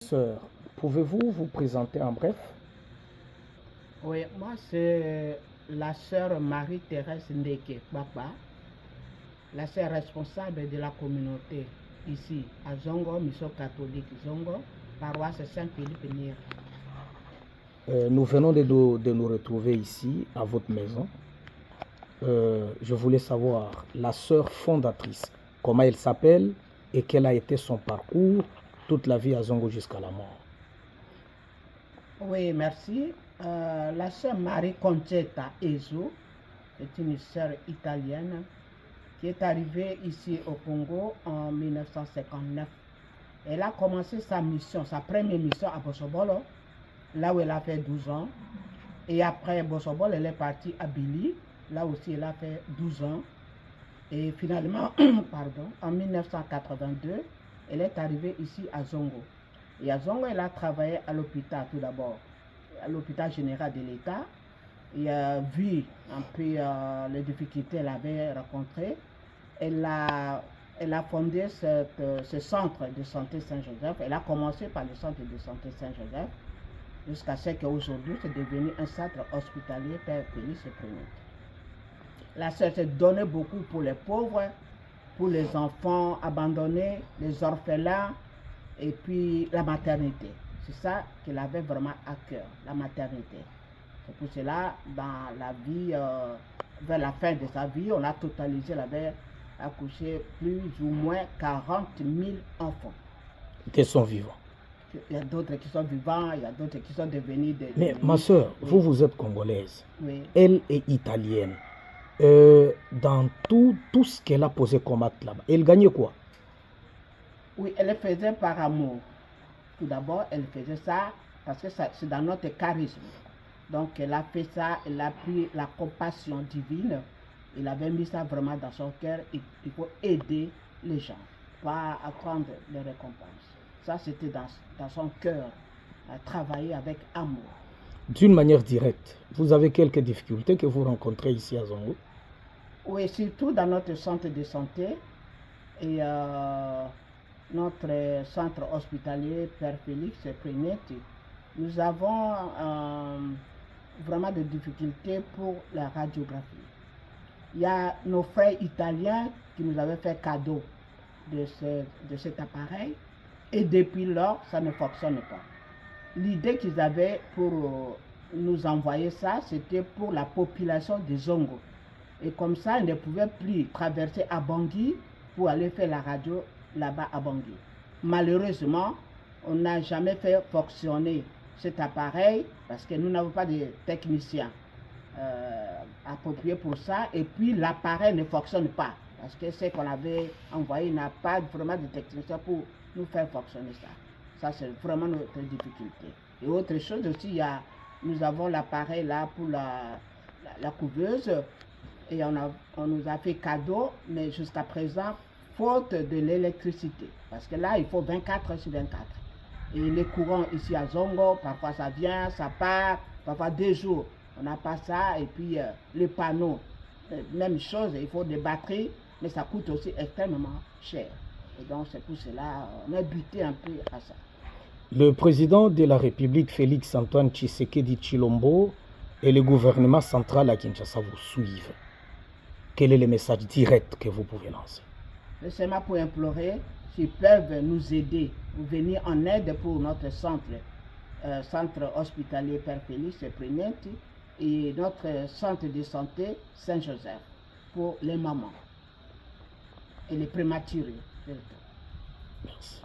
Sœur, pouvez-vous vous présenter en bref? Oui, moi c'est la sœur Marie-Thérèse Ndeke Papa, la sœur responsable de la communauté ici à Zongo, mission catholique Zongo, paroisse Saint-Philippe Nir. Nous venons de nous retrouver ici, à votre maison. Je voulais savoir, la sœur fondatrice, comment elle s'appelle et quel a été son parcours toute la vie à Zongo jusqu'à la mort. Oui, merci. La sœur Marie Concetta Ezo est une sœur italienne qui est arrivée ici au Congo en 1959. Elle a commencé sa mission, sa première mission à Bosobolo, là où elle a fait 12 ans. Et après Bosobolo, elle est partie à Billy, là aussi elle a fait 12 ans. Et finalement, pardon, en 1982, elle est arrivée ici à Zongo. Et à Zongo, elle a travaillé à l'hôpital tout d'abord, à l'hôpital général de l'État. Et a vu un peu les difficultés qu'elle avait rencontrées. Elle a fondé ce centre de santé Saint-Joseph. Elle a commencé par le centre de santé Saint-Joseph jusqu'à ce qu'aujourd'hui, c'est devenu un centre hospitalier Père Félix Premier. La sœur s'est donnée beaucoup pour les pauvres, pour les enfants abandonnés, les orphelins et puis la maternité. C'est ça qu'elle avait vraiment à cœur, la maternité. C'est pour cela, dans la vie, vers la fin de sa vie, on a totalisé, elle avait accouché plus ou moins 40 000 enfants. Qui sont vivants. Il y a d'autres qui sont vivants, il y a d'autres qui sont devenus des... Mais ma soeur, oui. vous êtes congolaise. Oui. Elle est italienne. Dans tout ce qu'elle a posé comme acte là-bas, elle gagnait quoi? Oui, elle le faisait par amour. Tout d'abord, elle faisait ça parce que c'est dans notre charisme. Donc, elle a fait ça, elle a pris la compassion divine. Elle avait mis ça vraiment dans son cœur. Il faut aider les gens, pas attendre les récompenses. Ça, c'était dans son cœur, à travailler avec amour. D'une manière directe, vous avez quelques difficultés que vous rencontrez ici à Zongo? Oui, surtout dans notre centre de santé et notre centre hospitalier Père Félix Prénetti. Nous avons vraiment des difficultés pour la radiographie. Il y a nos frères italiens qui nous avaient fait cadeau de cet appareil et depuis lors, ça ne fonctionne pas. L'idée qu'ils avaient pour nous envoyer ça, c'était pour la population de Zongo. Et comme ça, ils ne pouvaient plus traverser à Bangui pour aller faire la radio là-bas à Bangui. Malheureusement, on n'a jamais fait fonctionner cet appareil parce que nous n'avons pas de techniciens appropriés pour ça. Et puis l'appareil ne fonctionne pas parce que ce qu'on avait envoyé n'a pas vraiment de techniciens pour nous faire fonctionner ça. Ça, c'est vraiment notre difficulté. Et autre chose aussi, nous avons l'appareil là pour la couveuse. Et on nous a fait cadeau, mais jusqu'à présent, faute de l'électricité. Parce que là, il faut 24 heures sur 24. Et les courants ici à Zongo, parfois ça vient, ça part, parfois 2 jours, on n'a pas ça. Et puis les panneaux, même chose, il faut des batteries, mais ça coûte aussi extrêmement cher. Et donc c'est pour cela, on a buté un peu à ça. Le président de la République, Félix Antoine Tshisekedi Tshilombo, et le gouvernement central à Kinshasa vous suivent. Quel est le message direct que vous pouvez lancer? C'est seulement pour implorer s'ils peuvent nous aider, ou venir en aide pour notre centre hospitalier Père Félix Prénetti et notre centre de santé Saint-Joseph pour les mamans et les prématurés. Merci.